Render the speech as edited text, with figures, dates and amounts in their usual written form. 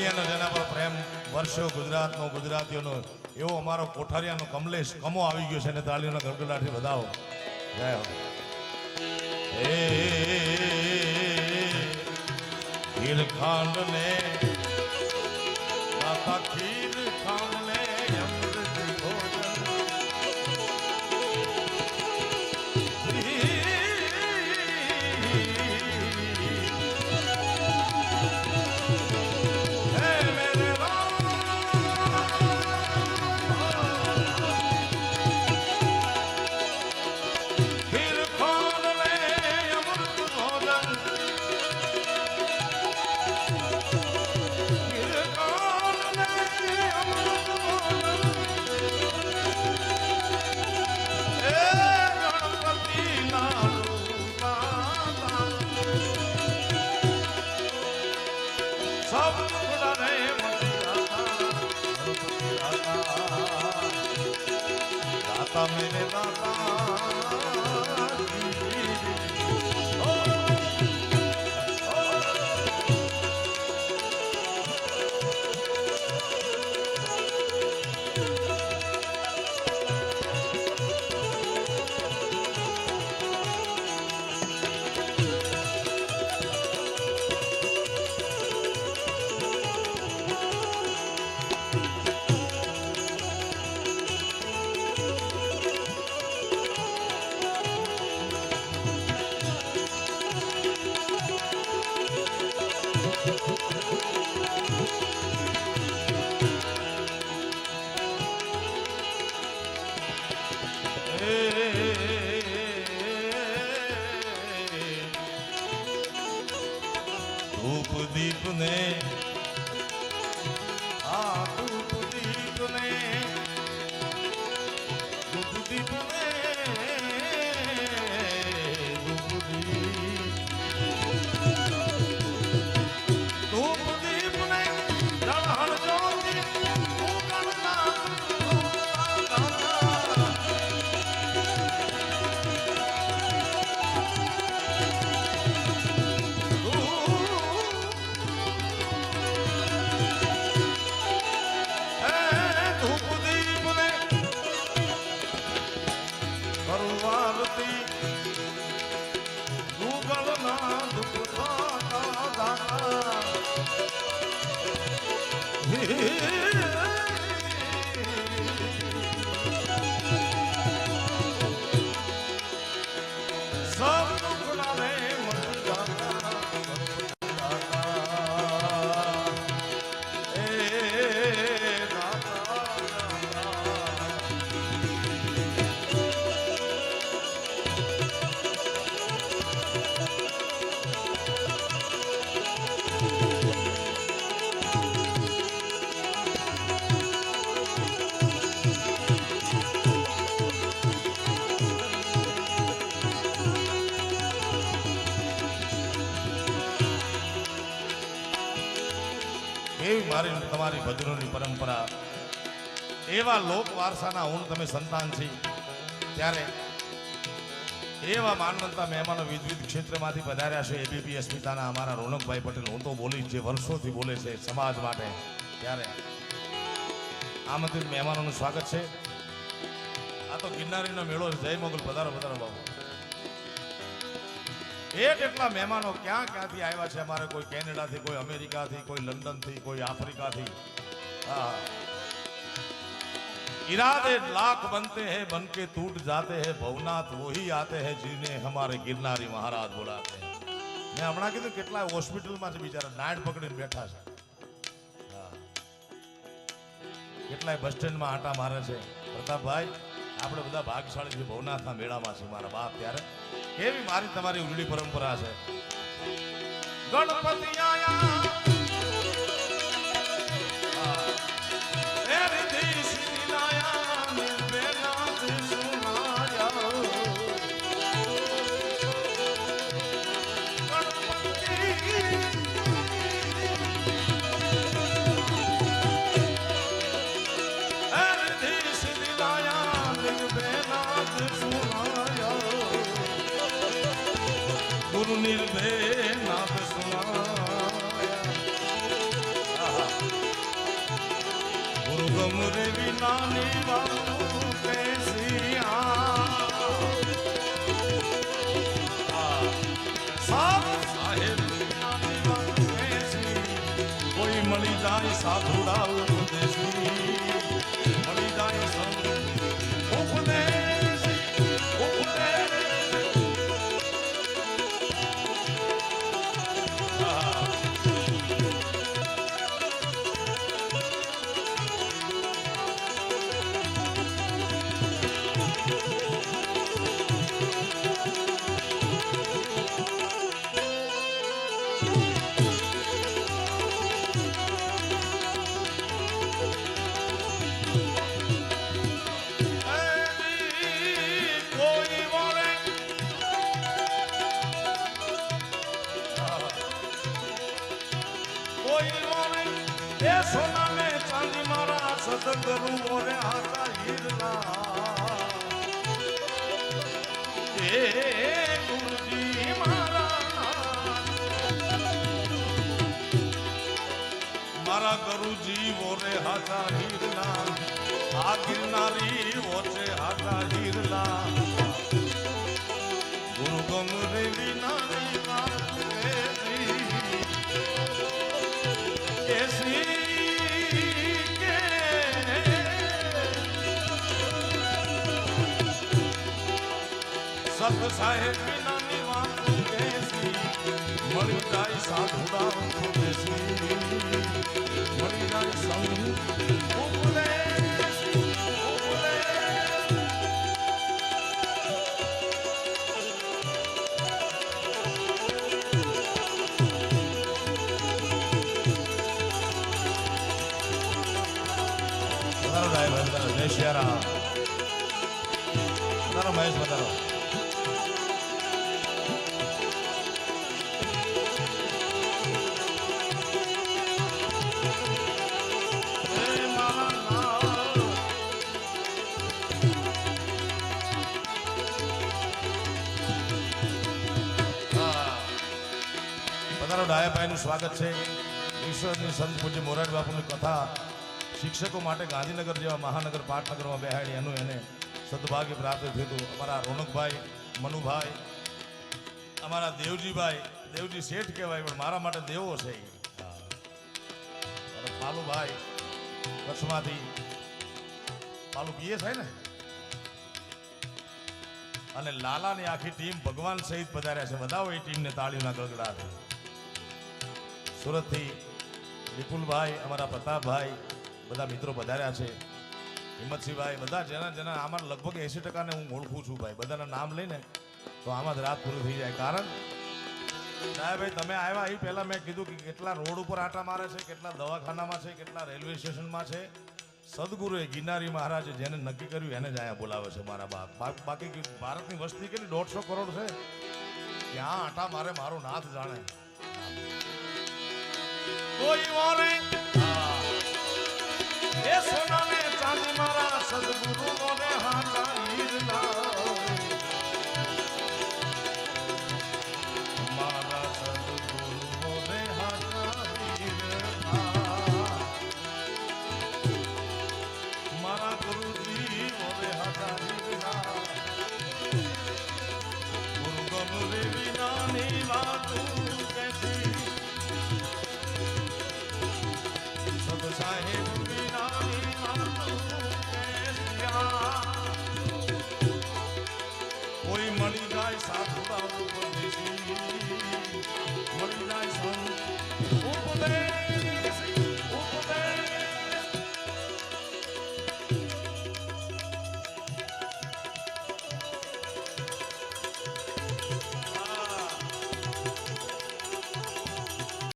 દુનિયાનો જેના પર પ્રેમ વર્ષો ગુજરાતનો ગુજરાતીઓનો એવો અમારો કોઠારિયાનો કમલેશ કમો આવી ગયો છે ને તાળીઓના ગડગડાટથી વધાવો જય હો ખીર ખાંડ ને માતા ખીર ખાંડ ને અમૃત ભોજન मेरे दाता धूप दीप ने धूप दीप ने धूप दीप ने धूप दीप ने जलहर ज्योति એવી મારી તમારી ભજનોની પરંપરા એવા લોક વારસાના હું તમે સંતાન છે ત્યારે એવા માનવંતા મહેમાનો વિવિધ ક્ષેત્રમાંથી પધાર્યા છે એબીપી અસ્મિતાના અમારા રોનકભાઈ પટેલ હું તો બોલીશ જે વર્ષોથી બોલે છે સમાજ માટે ત્યારે આમંત્રિત મહેમાનોનું સ્વાગત છે આ તો ગિરનારીનો મેળો જય મોગલ પધારો પધારો બાબુ એટલા મહેમાનો ક્યાં ક્યાંથી આવ્યા છે અમારે કોઈ કેનેડાથી કોઈ અમેરિકાથી કોઈ લંડનથી કોઈ આફ્રિકાથી इरादे लाख बनते हैं बन के टूट जाते हैं भवनाथ वही आते हैं जिन्हें हमारे गिरनारी महाराज बुलाते हैं मैं हमणा कीधुं કેટલા હોસ્પિટલમાં છે બિચારા નાડ પકડીને બેઠા છે કેટલાય બસ સ્ટેન્ડમાં આટા મારે છે પ્રતાપભાઈ આપણે બધા ભાગશાળી છે ભવનાથના મેળામાં છે મારા બાપ ત્યારે કેવી મારી તમારી ઉજળી પરંપરા છે ગણપતિ આયા निर्भय नाथ सुनाया રે વિનાની વાતું કેસિયા સાહેબ વિનાની વાત કેસી કોઈ મળી જાય સાધુડા ઉપદેશી મળી જાય સંત ઉપદેશી સોના ને ચાંદી મારા સદગુરુ મોરે હાથા હીરના એ ગુરુજી મારા ગુરુજી મોરે હાથા હીરના આ ગિરનારી ઓછે હાથા હીરના ગુરુ ગમ રે વિનાની વાત એસી સત સાહેબ વિનાની વાતું કેસી મળી જાય સાધુડા ઉપદેશી મળી જાય સંગ ઉપદેશી વધારો ડાયભાઈ વધારો જય શિયારામ વધારો મહેશ વધારો ડાયાભાઈનું સ્વાગત છે. ઈશ્વરની સંત પૂજ્ય મોરારી બાપુની કથા શિક્ષકો માટે ગાંધીનગર જેવા મહાનગર પાટનગરમાં બેહાડી એનું એને સદભાગ્ય પ્રાપ્ત થયું હતું. અમારા રોનકભાઈ, મનુભાઈ, અમારા દેવજી શેઠ કહેવાય પણ મારા માટે દેવો છે. પાલુભાઈ કચ્છમાંથી, પાલુ પીએસ થાય ને, અને લાલાની આખી ટીમ ભગવાન સહિત પધાર્યા છે. વધાવો એ ટીમને તાળીઓના ગળગડાટ. સુરતથી વિપુલભાઈ, અમારા પ્રતાપભાઈ, બધા મિત્રો પધાર્યા છે. હિંમતસિંહભાઈ, બધા જેના આમાં લગભગ 80% હું ઓળખું છું ભાઈ. બધાના નામ લઈને તો આમાં જ રાત પૂરી થઈ જાય. કારણ ભાઈ તમે આવ્યા એ પહેલાં મેં કીધું કે કેટલા રોડ ઉપર આટા મારે છે, કેટલા દવાખાનામાં છે, કેટલા રેલવે સ્ટેશનમાં છે. સદગુરુએ ગિરનારી મહારાજે જેને નક્કી કર્યું એને જ અહીંયા બોલાવે છે મારા બાપ. બાકી ભારતની વસ્તી કેટલી 150 કરોડ છે, ત્યાં આટા મારે મારો નાથ જાણે. કોઈ ઓરે એ સોના ને ચાંદી મારા સદગુરુ મોને હાથા હીરના મારા સદગુરુ મોને હાથા હીરના મારા ગુરુજી મોને હાથા હીરના ગુરુ ગમ રે વિનાની વાતું કેસી સાહેબ વિનાની વાતું કેસિયા કોઈ મળી જાય સાધુડા ઉપદેશી મળી જાય સંત ઉપદેશ